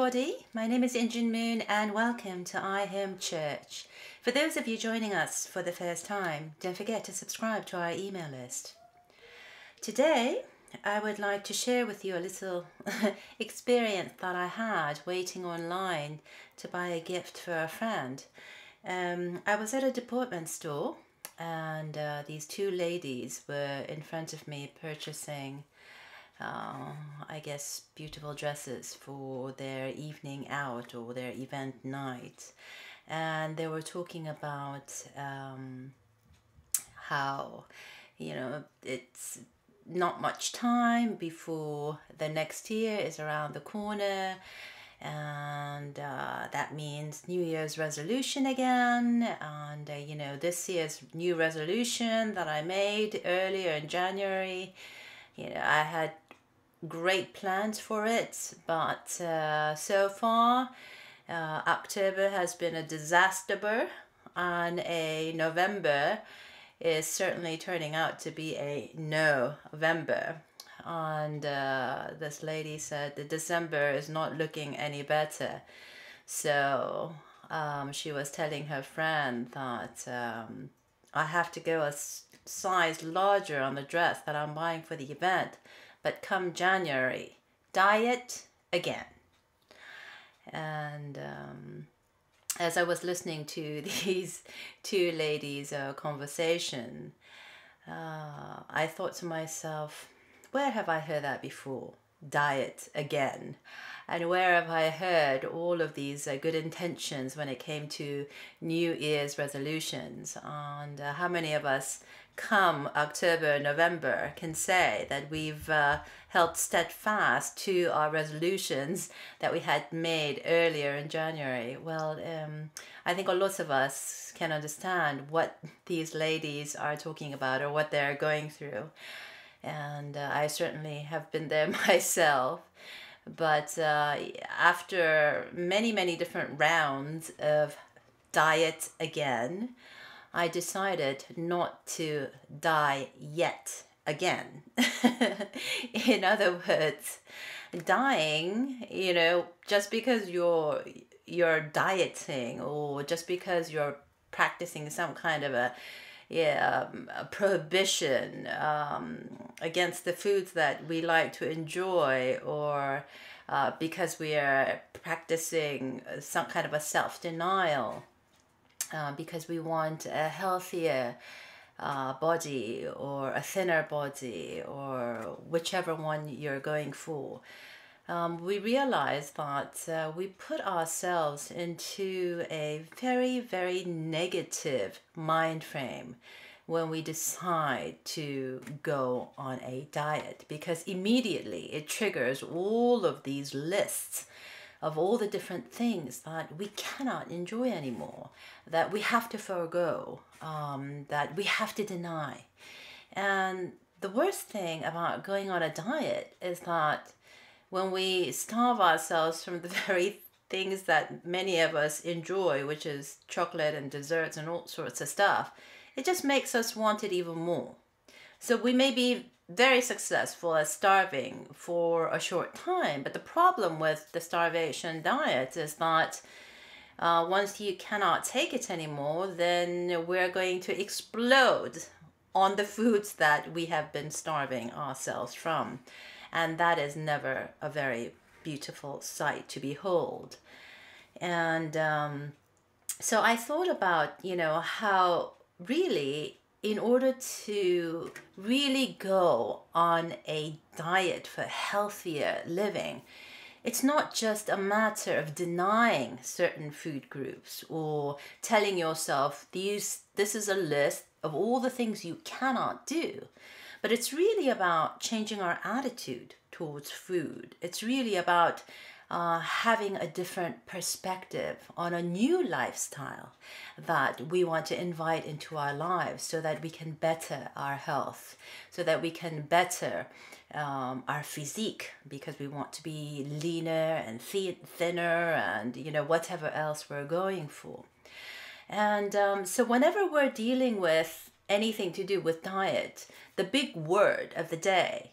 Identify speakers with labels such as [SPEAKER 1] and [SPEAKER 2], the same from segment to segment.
[SPEAKER 1] everybody, my name is Injun Moon and welcome to I Home Church. For those of you joining us for the first time, don't forget to subscribe to our email list. Today, I would like to share with you a little experience that I had waiting online to buy a gift for a friend. I was at a department store and these two ladies were in front of me purchasing I guess beautiful dresses for their evening out or their event night, and they were talking about how it's not much time before the next year is around the corner, and that means New Year's resolution again. And this year's new resolution that I made earlier in January, I had great plans for it, but so far October has been a disaster, and a November is certainly turning out to be a November. And this lady said that December is not looking any better, so she was telling her friend that I have to go a size larger on the dress that I'm buying for the event. But come January, diet again. And as I was listening to these two ladies' conversation, I thought to myself, where have I heard that before? Diet again. And where have I heard all of these good intentions when it came to New Year's resolutions? And how many of us come October, November can say that we've held steadfast to our resolutions that we had made earlier in January? Well, I think a lot of us can understand what these ladies are talking about or what they're going through. And I certainly have been there myself. But after many different rounds of diet again, I decided not to die yet again. In other words, dying, just because you're dieting or just because you're practicing some kind of a prohibition against the foods that we like to enjoy, or because we are practicing some kind of a self-denial, because we want a healthier body or a thinner body or whichever one you're going for. We realize that we put ourselves into a very negative mind frame when we decide to go on a diet, because immediately it triggers all of these lists of all the different things that we cannot enjoy anymore, that we have to forego, that we have to deny. And the worst thing about going on a diet is that when we starve ourselves from the very things that many of us enjoy, which is chocolate and desserts and all sorts of stuff, it just makes us want it even more. So we may be very successful at starving for a short time, but the problem with the starvation diet is that once you cannot take it anymore, then we're going to explode on the foods that we have been starving ourselves from. And that is never a very beautiful sight to behold. And so I thought about, how really, in order to really go on a diet for healthier living, it's not just a matter of denying certain food groups or telling yourself this is a list of all the things you cannot do. But it's really about changing our attitude towards food. It's really about having a different perspective on a new lifestyle that we want to invite into our lives, so that we can better our health, so that we can better our physique, because we want to be leaner and thinner and whatever else we're going for. And so whenever we're dealing with anything to do with diet, the big word of the day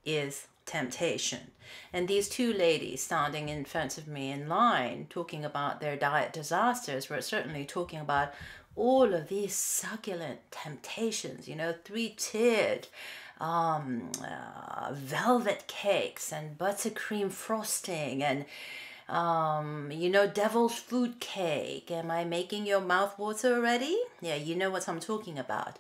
[SPEAKER 1] is temptation. And these two ladies standing in front of me in line talking about their diet disasters were certainly talking about all of these succulent temptations, you know, three-tiered velvet cakes and buttercream frosting and you know, devil's food cake. Am I making your mouth water already? Yeah, you know what I'm talking about.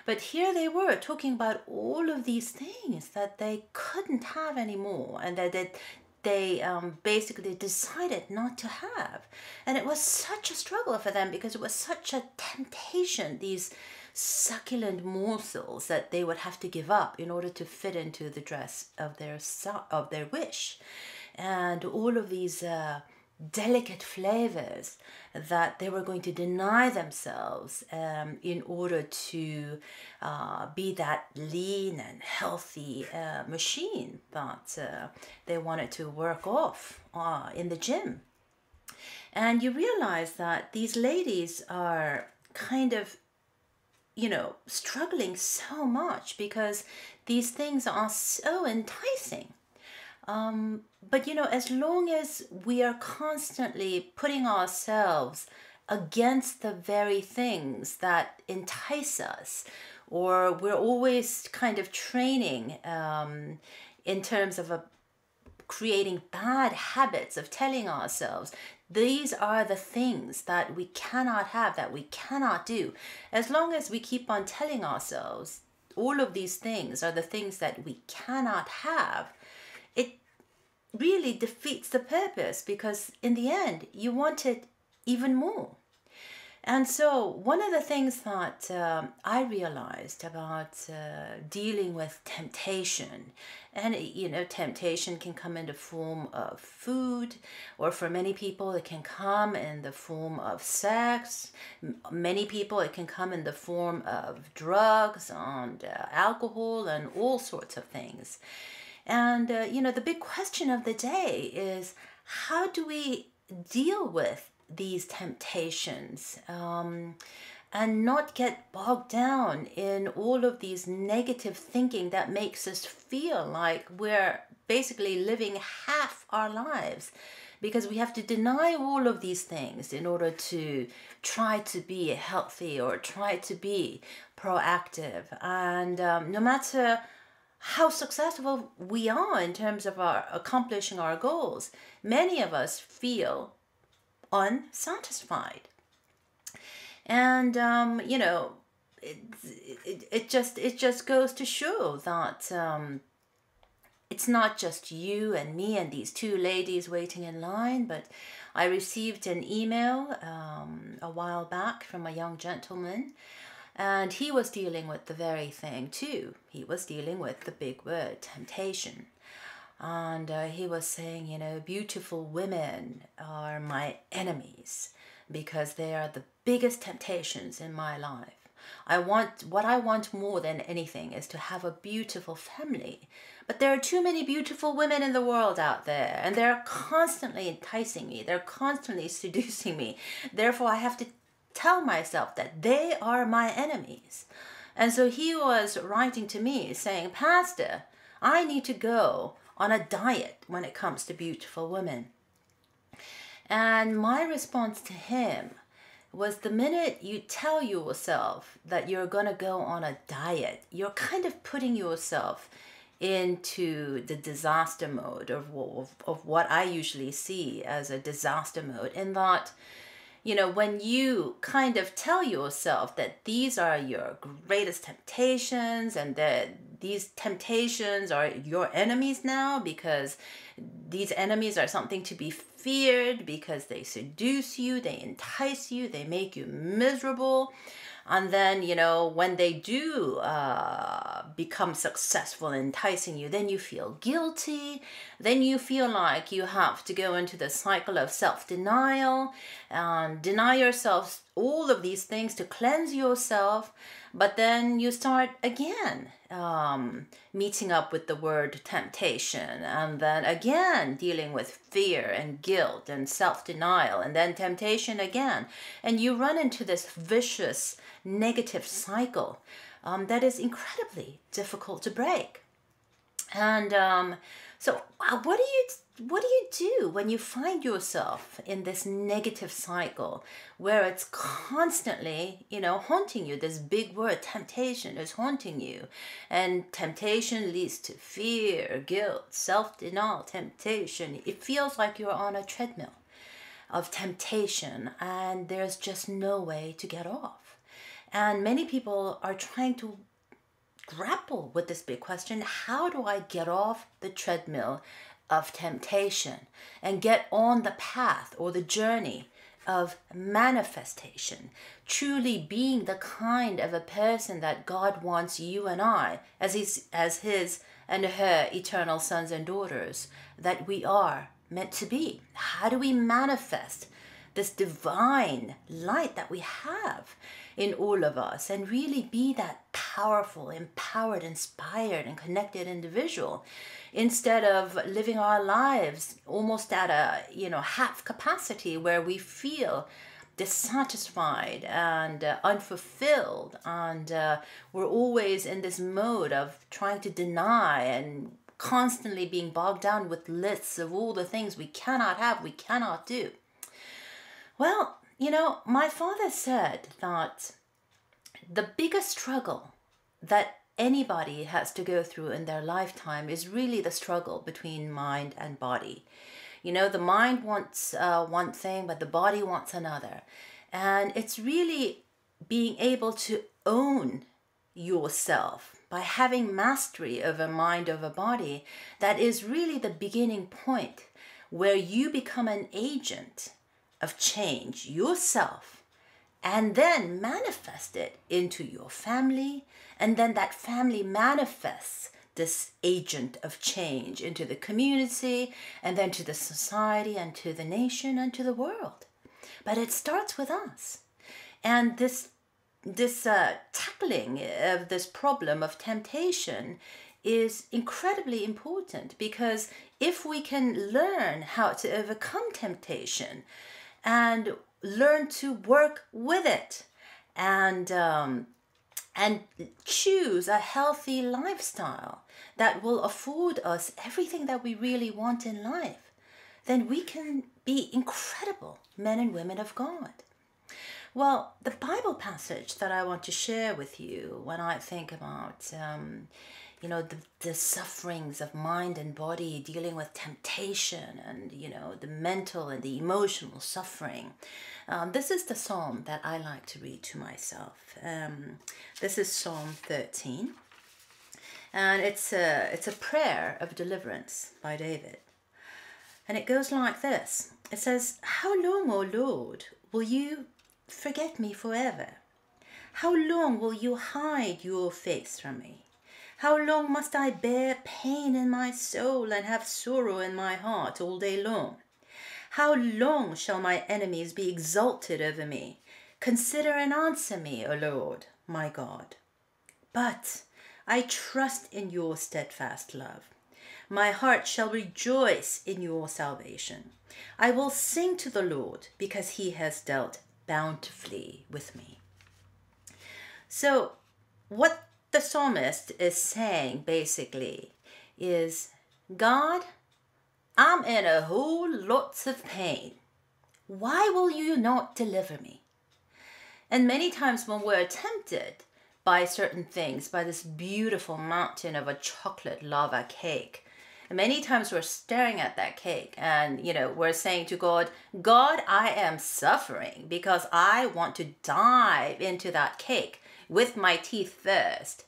[SPEAKER 1] But here they were talking about all of these things that they couldn't have anymore, and that they basically decided not to have. And it was such a struggle for them because it was such a temptation, these succulent morsels that they would have to give up in order to fit into the dress of their wish. And all of these delicate flavors that they were going to deny themselves in order to be that lean and healthy machine that they wanted to work off in the gym. And you realize that these ladies are kind of, you know, struggling so much because these things are so enticing. But, you know, as long as we are constantly putting ourselves against the very things that entice us, or we're always kind of training in terms of creating bad habits of telling ourselves, these are the things that we cannot have, that we cannot do. As long as we keep on telling ourselves all of these things are the things that we cannot have, it really defeats the purpose, because in the end you want it even more. And so one of the things that I realized about dealing with temptation, and you know, temptation can come in the form of food, or for many people it can come in the form of sex. Many people it can come in the form of drugs and alcohol and all sorts of things. And, you know, the big question of the day is, how do we deal with these temptations and not get bogged down in all of these negative thinking that makes us feel like we're basically living half our lives, because we have to deny all of these things in order to try to be healthy or try to be proactive. And no matter how successful we are in terms of accomplishing our goals, many of us feel unsatisfied. And you know, it just goes to show that it's not just you and me and these two ladies waiting in line, but I received an email a while back from a young gentleman. And he was dealing with the very thing too. He was dealing with the big word, temptation. And he was saying, you know, beautiful women are my enemies because they are the biggest temptations in my life. What I want more than anything is to have a beautiful family. But there are too many beautiful women in the world out there, and they're constantly enticing me. They're constantly seducing me. Therefore, I have to tell myself that they are my enemies. And so he was writing to me saying, Pastor, I need to go on a diet when it comes to beautiful women. And my response to him was, the minute you tell yourself that you're going to go on a diet, you're kind of putting yourself into the disaster mode of what I usually see as a disaster mode, in that, you know, when you kind of tell yourself that these are your greatest temptations and that these temptations are your enemies now, because these enemies are something to be feared because they seduce you, they entice you, they make you miserable. And then, you know, when they do become successful in enticing you, then you feel guilty. Then you feel like you have to go into the cycle of self-denial and deny yourself all of these things to cleanse yourself. But then you start again meeting up with the word temptation, and then again dealing with fear and guilt and self-denial, and then temptation again. And you run into this vicious negative cycle that is incredibly difficult to break. And so what do you do when you find yourself in this negative cycle where it's constantly, haunting you? This big word, temptation, is haunting you. And temptation leads to fear, guilt, self-denial, temptation. It feels like you're on a treadmill of temptation and there's just no way to get off. And many people are trying to grapple with this big question: how do I get off the treadmill of temptation and get on the path or the journey of manifestation, truly being the kind of a person that God wants you and I, as his and her eternal sons and daughters, that we are meant to be? How do we manifest this divine light that we have in all of us and really be that powerful, empowered, inspired, and connected individual, instead of living our lives almost at a half capacity where we feel dissatisfied and unfulfilled, and we're always in this mode of trying to deny and constantly being bogged down with lists of all the things we cannot have, we cannot do. Well, my father said that the biggest struggle that anybody has to go through in their lifetime is really the struggle between mind and body. The mind wants one thing, but the body wants another. And it's really being able to own yourself by having mastery over mind, over body, that is really the beginning point where you become an agent of change yourself, and then manifest it into your family, and then that family manifests this agent of change into the community, and then to the society, and to the nation, and to the world. But it starts with us. And this tackling of this problem of temptation is incredibly important, because if we can learn how to overcome temptation and learn to work with it and choose a healthy lifestyle that will afford us everything that we really want in life, then we can be incredible men and women of God. Well, the Bible passage that I want to share with you when I think about the sufferings of mind and body dealing with temptation, and the mental and the emotional suffering, this is the psalm that I like to read to myself. This is Psalm 13, and it's a prayer of deliverance by David, and it goes like this. It says, "How long, O Lord, will you forget me forever? How long will you hide your face from me? How long must I bear pain in my soul and have sorrow in my heart all day long? How long shall my enemies be exalted over me? Consider and answer me, O Lord, my God. But I trust in your steadfast love. My heart shall rejoice in your salvation. I will sing to the Lord because he has dealt bountifully with me." So what the psalmist is saying basically is, God, I'm in a whole lots of pain. Why will you not deliver me? And many times when we're tempted by certain things, by this beautiful mountain of a chocolate lava cake, and many times we're staring at that cake and, we're saying to God, God, I am suffering because I want to dive into that cake with my teeth first.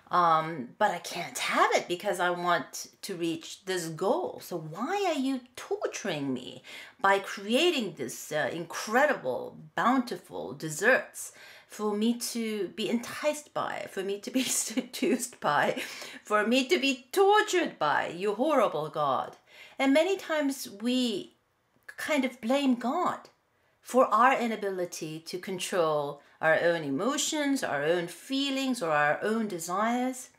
[SPEAKER 1] But I can't have it because I want to reach this goal. So why are you torturing me by creating this incredible, bountiful desserts for me to be enticed by, for me to be seduced by, for me to be tortured by, you horrible God? And many times we kind of blame God for our inability to control our own emotions, our own feelings, or our own desires.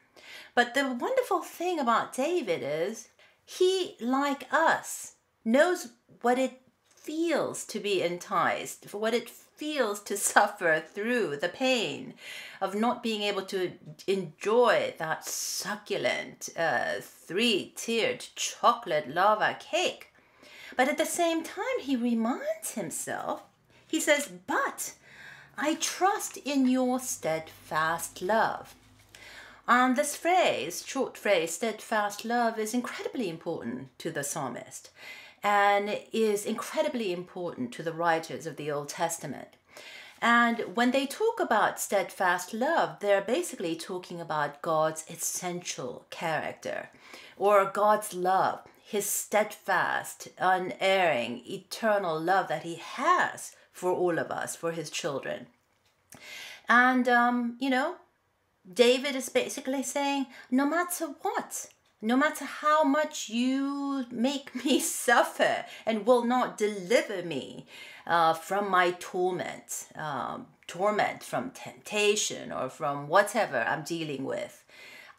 [SPEAKER 1] But the wonderful thing about David is he, like us, knows what it feels to be enticed, for what it feels to suffer through the pain of not being able to enjoy that succulent, three-tiered chocolate lava cake. But at the same time, he reminds himself, he says, but I trust in your steadfast love. And this phrase, short phrase, steadfast love, is incredibly important to the psalmist and is incredibly important to the writers of the Old Testament. And when they talk about steadfast love, they're basically talking about God's essential character, or God's love, his steadfast, unerring, eternal love that he has for all of us, for his children. And, David is basically saying, no matter what, no matter how much you make me suffer and will not deliver me from my torment, from temptation or from whatever I'm dealing with,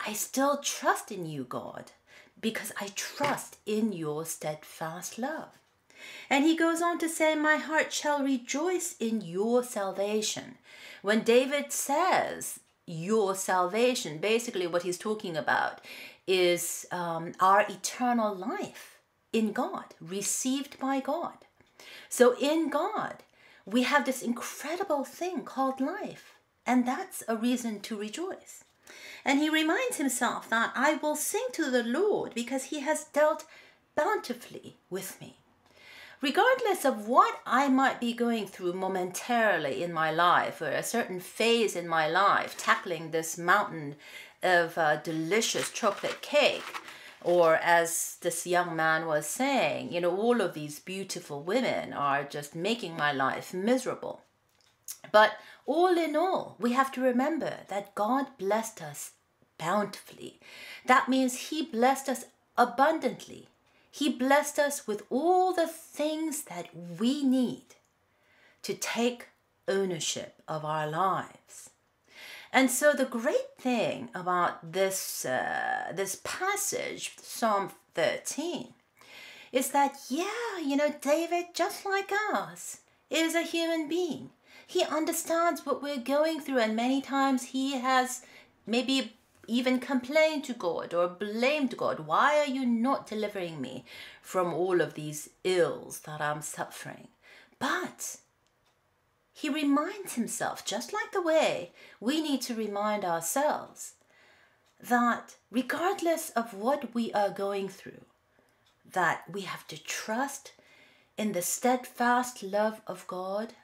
[SPEAKER 1] I still trust in you, God, because I trust in your steadfast love. And he goes on to say, my heart shall rejoice in your salvation. When David says your salvation, basically what he's talking about is our eternal life in God, received by God. So in God, we have this incredible thing called life, and that's a reason to rejoice. And he reminds himself that I will sing to the Lord because he has dealt bountifully with me. Regardless of what I might be going through momentarily in my life, or a certain phase in my life, tackling this mountain of delicious chocolate cake, or as this young man was saying, all of these beautiful women are just making my life miserable. But all in all, we have to remember that God blessed us bountifully. That means he blessed us abundantly. He blessed us with all the things that we need to take ownership of our lives. And so the great thing about this passage, Psalm 13, is that, David, just like us, is a human being. He understands what we're going through, and many times he has maybe even complained to God or blamed God. Why are you not delivering me from all of these ills that I'm suffering? But he reminds himself, just like the way we need to remind ourselves, that regardless of what we are going through, that we have to trust in the steadfast love of God,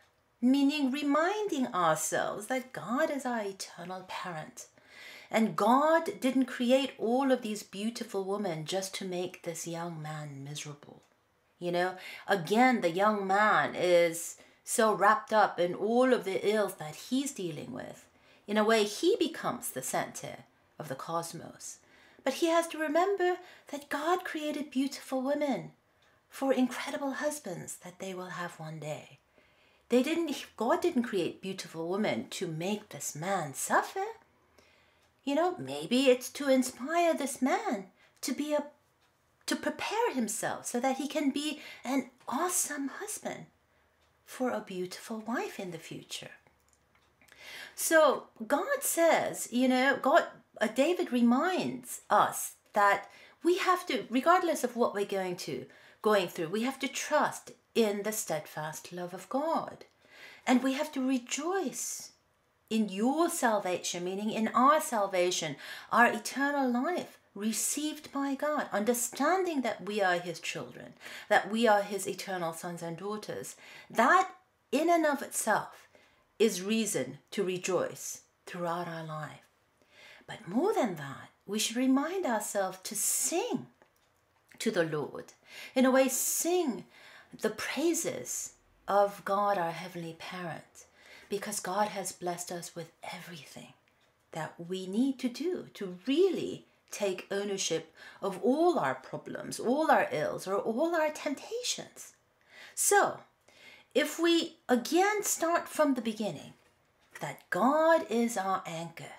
[SPEAKER 1] meaning reminding ourselves that God is our eternal parent. And God didn't create all of these beautiful women just to make this young man miserable. Again, the young man is so wrapped up in all of the ills that he's dealing with. In a way, he becomes the center of the cosmos. But he has to remember that God created beautiful women for incredible husbands that they will have one day. God didn't create beautiful women to make this man suffer. Maybe it's to inspire this man to prepare himself so that he can be an awesome husband for a beautiful wife in the future. So God says, David reminds us that we have to, regardless of what we're going through, we have to trust in the steadfast love of God. And we have to rejoice in your salvation, meaning in our salvation, our eternal life received by God, understanding that we are his children, that we are his eternal sons and daughters. That in and of itself is reason to rejoice throughout our life. But more than that, we should remind ourselves to sing to the Lord. In a way, sing the praises of God, our heavenly parent. Because God has blessed us with everything that we need to do to really take ownership of all our problems, all our ills, or all our temptations. So, if we again start from the beginning, that God is our anchor,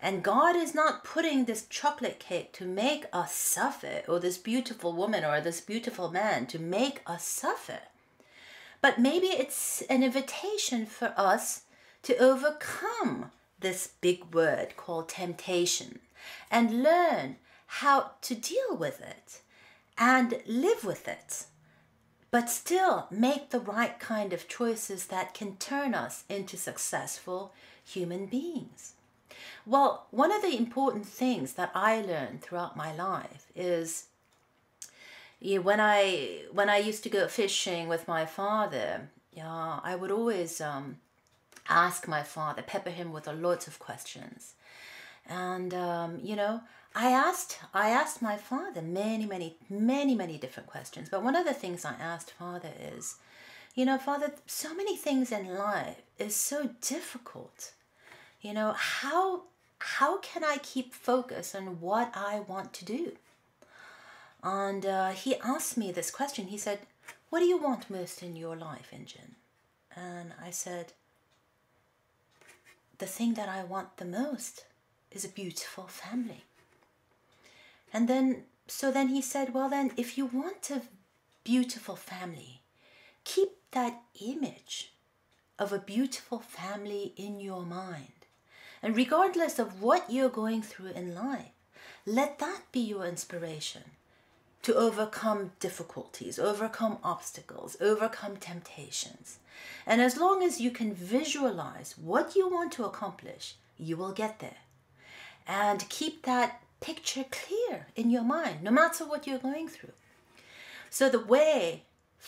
[SPEAKER 1] and God is not putting this chocolate cake to make us suffer, or this beautiful woman or this beautiful man to make us suffer, But maybe it's an invitation for us to overcome this big word called temptation and learn how to deal with it and live with it, but still make the right kind of choices that can turn us into successful human beings. Well, one of the important things that I learned throughout my life is when I used to go fishing with my father, I would always ask my father, pepper him with a lot of questions. And I asked my father many different questions. But one of the things I asked father is, Father, so many things in life is so difficult. How can I keep focus on what I want to do? And he asked me this question. He said, what do you want most in your life, Injin? And I said, the thing that I want the most is a beautiful family. And then he said, well then, if you want a beautiful family, keep that image of a beautiful family in your mind. And regardless of what you're going through in life, let that be your inspiration to overcome difficulties, overcome obstacles, overcome temptations. And as long as you can visualize what you want to accomplish, you will get there. And keep that picture clear in your mind, no matter what you're going through. So the way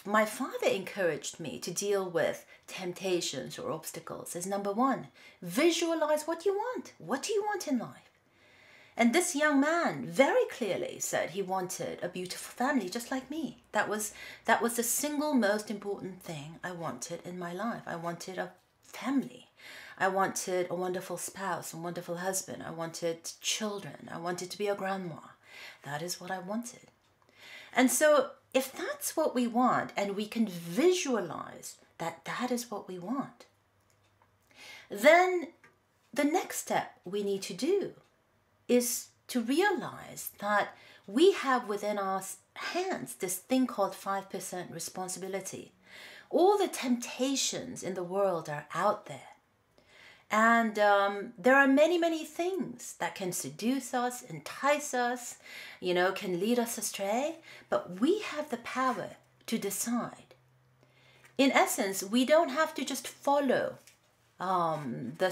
[SPEAKER 1] my father encouraged me to deal with temptations or obstacles is, number one, visualize what you want. What do you want in life? And this young man very clearly said he wanted a beautiful family, just like me. That was the single most important thing I wanted in my life. I wanted a family. I wanted a wonderful spouse, a wonderful husband. I wanted children. I wanted to be a grandma. That is what I wanted. And so if that's what we want, and we can visualize that that is what we want, then the next step we need to do is to realize that we have within our hands this thing called 5% responsibility. All the temptations in the world are out there. And there are many things that can seduce us, entice us, can lead us astray. But we have the power to decide. In essence, we don't have to just follow the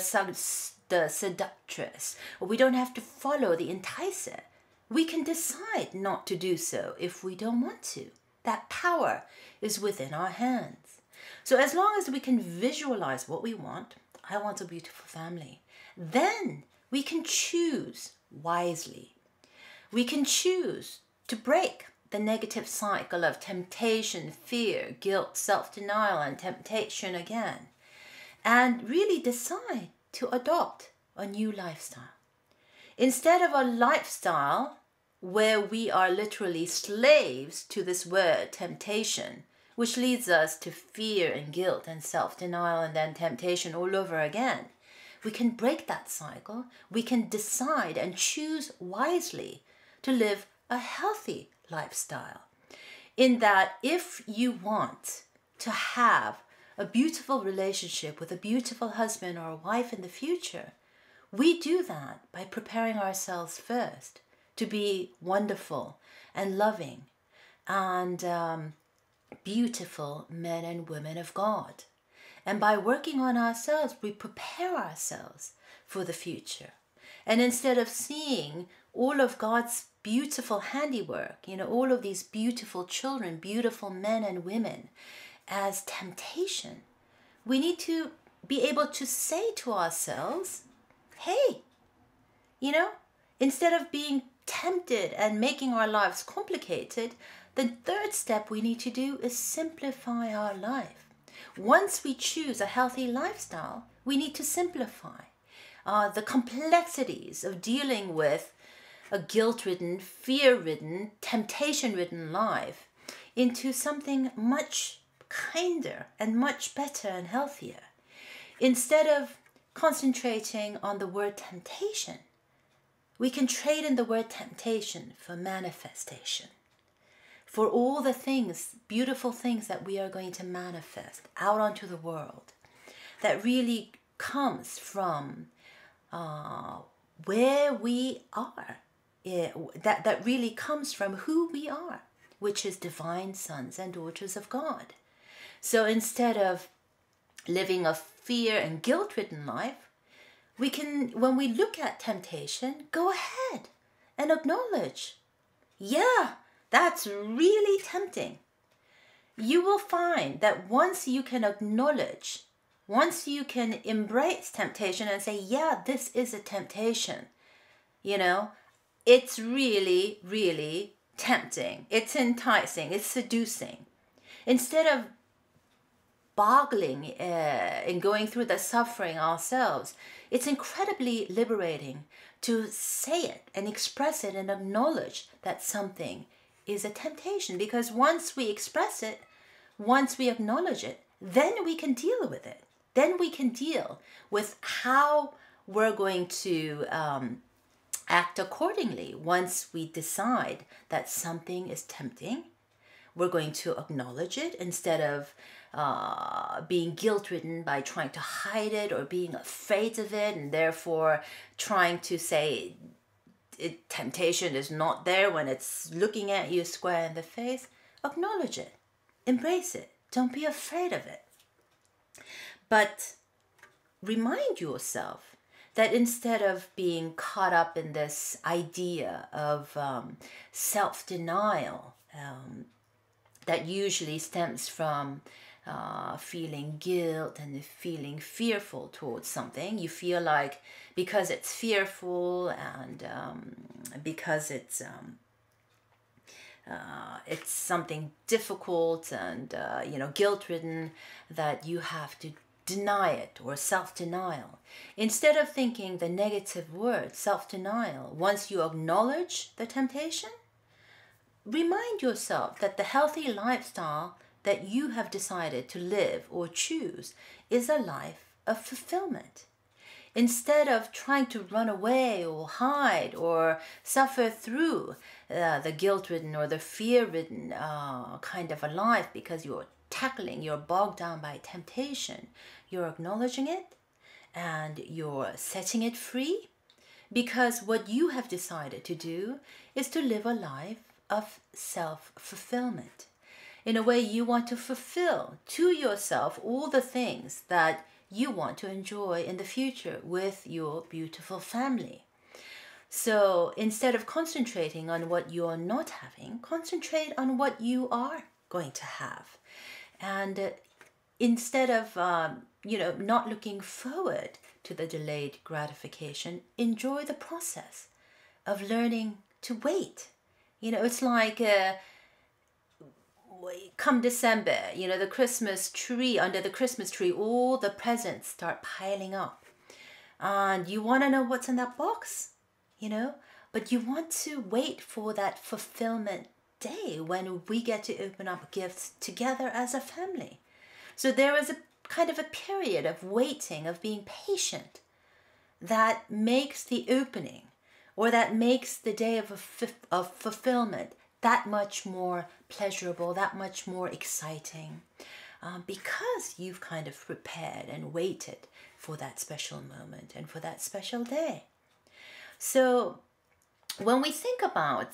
[SPEAKER 1] seductress, or we don't have to follow the enticer. We can decide not to do so if we don't want to. That power is within our hands. So as long as we can visualize what we want, I want a beautiful family, then we can choose wisely. We can choose to break the negative cycle of temptation, fear, guilt, self-denial, and temptation again, and really decide to adopt a new lifestyle. Instead of a lifestyle where we are literally slaves to this word, temptation, which leads us to fear and guilt and self-denial and then temptation all over again, we can break that cycle. We can decide and choose wisely to live a healthy lifestyle. In that, if you want to have a beautiful relationship with a beautiful husband or a wife in the future, we do that by preparing ourselves first to be wonderful and loving and beautiful men and women of God. And by working on ourselves, we prepare ourselves for the future. And instead of seeing all of God's beautiful handiwork, all of these beautiful children, beautiful men and women, as temptation, we need to be able to say to ourselves, hey, instead of being tempted and making our lives complicated, the third step we need to do is simplify our life. Once we choose a healthy lifestyle, we need to simplify the complexities of dealing with a guilt-ridden, fear-ridden, temptation-ridden life into something much kinder and much better and healthier. Instead of concentrating on the word temptation, we can trade in the word temptation for manifestation. for all the things, beautiful things that we are going to manifest out onto the world, that really comes from where we are, that really comes from who we are, which is divine sons and daughters of God. So instead of living a fear and guilt-ridden life, we can, when we look at temptation, go ahead and acknowledge, yeah, that's really tempting. You will find that once you can acknowledge, once you can embrace temptation and say, yeah, this is a temptation, it's really, really tempting. It's enticing. It's seducing. Instead of boggling and going through the suffering ourselves, it's incredibly liberating to say it and express it and acknowledge that something is a temptation. Because once we express it, once we acknowledge it, then we can deal with it. Then we can deal with how we're going to act accordingly. Once we decide that something is tempting, we're going to acknowledge it instead of being guilt-ridden by trying to hide it or being afraid of it, and therefore trying to say temptation is not there when it's looking at you square in the face. Acknowledge it. Embrace it. Don't be afraid of it. But remind yourself that instead of being caught up in this idea of self-denial that usually stems from feeling guilt and feeling fearful towards something, you feel like because it's fearful and because it's something difficult and guilt-ridden, that you have to deny it, or self-denial. Instead of thinking the negative word, self-denial, once you acknowledge the temptation, remind yourself that the healthy lifestyle that you have decided to live or choose is a life of fulfillment. Instead of trying to run away or hide or suffer through the guilt-ridden or the fear-ridden kind of a life because you're bogged down by temptation, you're acknowledging it and you're setting it free, because what you have decided to do is to live a life of self-fulfillment. In a way, you want to fulfill to yourself all the things that you want to enjoy in the future with your beautiful family. So instead of concentrating on what you are not having, concentrate on what you are going to have. And instead of, not looking forward to the delayed gratification, enjoy the process of learning to wait. It's like come December, the Christmas tree, under the Christmas tree, all the presents start piling up. And you want to know what's in that box, but you want to wait for that fulfillment day when we get to open up gifts together as a family. So there is a kind of a period of waiting, of being patient, that makes the opening, or that makes the day of fulfillment that much more pleasurable, that much more exciting, because you've kind of prepared and waited for that special moment and for that special day. So when we think about,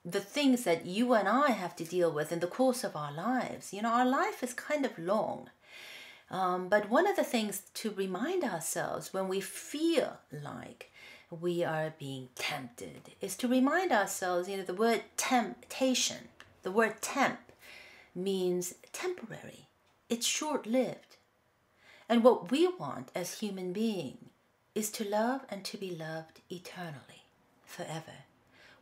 [SPEAKER 1] the things that you and I have to deal with in the course of our lives, our life is kind of long. But one of the things to remind ourselves when we feel like we are being tempted is to remind ourselves, the word temptation, the word temp means temporary. It's short-lived. And what we want as human beings is to love and to be loved eternally, forever.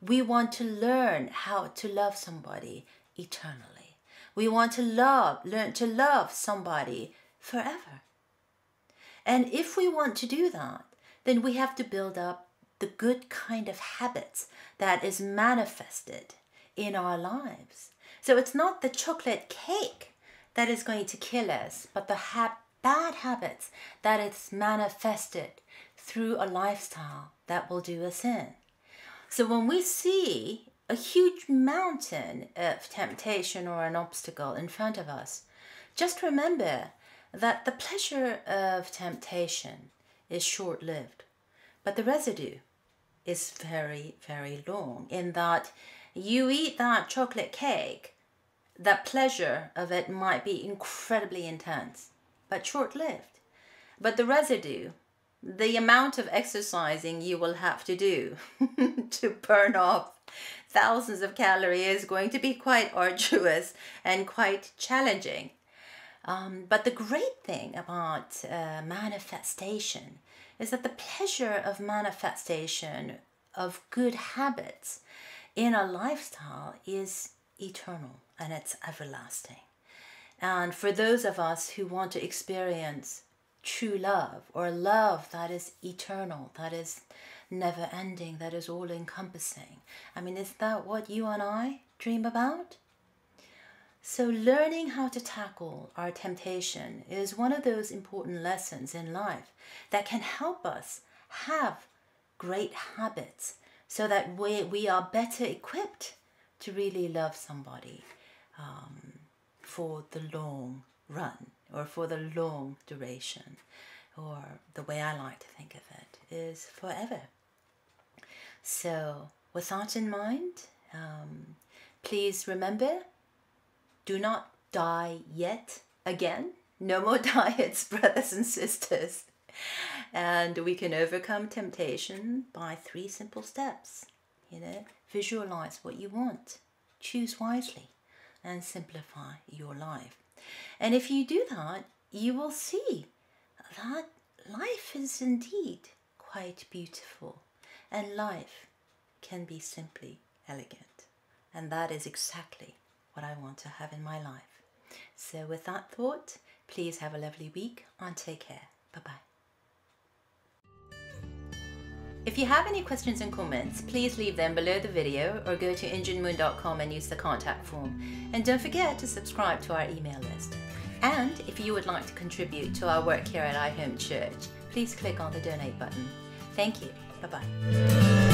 [SPEAKER 1] We want to learn how to love somebody eternally. We want to learn to love somebody forever. And if we want to do that, then we have to build up the good kind of habits that is manifested in our lives. So it's not the chocolate cake that is going to kill us, but the bad habits that is manifested through a lifestyle that will do us in. So when we see a huge mountain of temptation or an obstacle in front of us, just remember that the pleasure of temptation is short-lived, but the residue is very, very long, in that you eat that chocolate cake, the pleasure of it might be incredibly intense, but short-lived. But the residue, the amount of exercising you will have to do to burn off thousands of calories is going to be quite arduous and quite challenging. But the great thing about manifestation is that the pleasure of manifestation of good habits in a lifestyle is eternal and it's everlasting. And for those of us who want to experience true love, or love that is eternal, that is never ending, that is all encompassing, I mean, is that what you and I dream about? So learning how to tackle our temptation is one of those important lessons in life that can help us have great habits so that we are better equipped to really love somebody for the long run, or for the long duration, or the way I like to think of it is forever. So with that in mind, please remember, do not die yet again. No more diets, brothers and sisters. And we can overcome temptation by 3 simple steps. Visualize what you want, choose wisely, and simplify your life. And if you do that, you will see that life is indeed quite beautiful, and life can be simply elegant. And that is exactly what I want to have in my life. So with that thought, please have a lovely week and take care. Bye-bye. If you have any questions and comments, please leave them below the video or go to enginemoon.com and use the contact form. And don't forget to subscribe to our email list. And if you would like to contribute to our work here at iHome Church, please click on the donate button. Thank you. Bye-bye.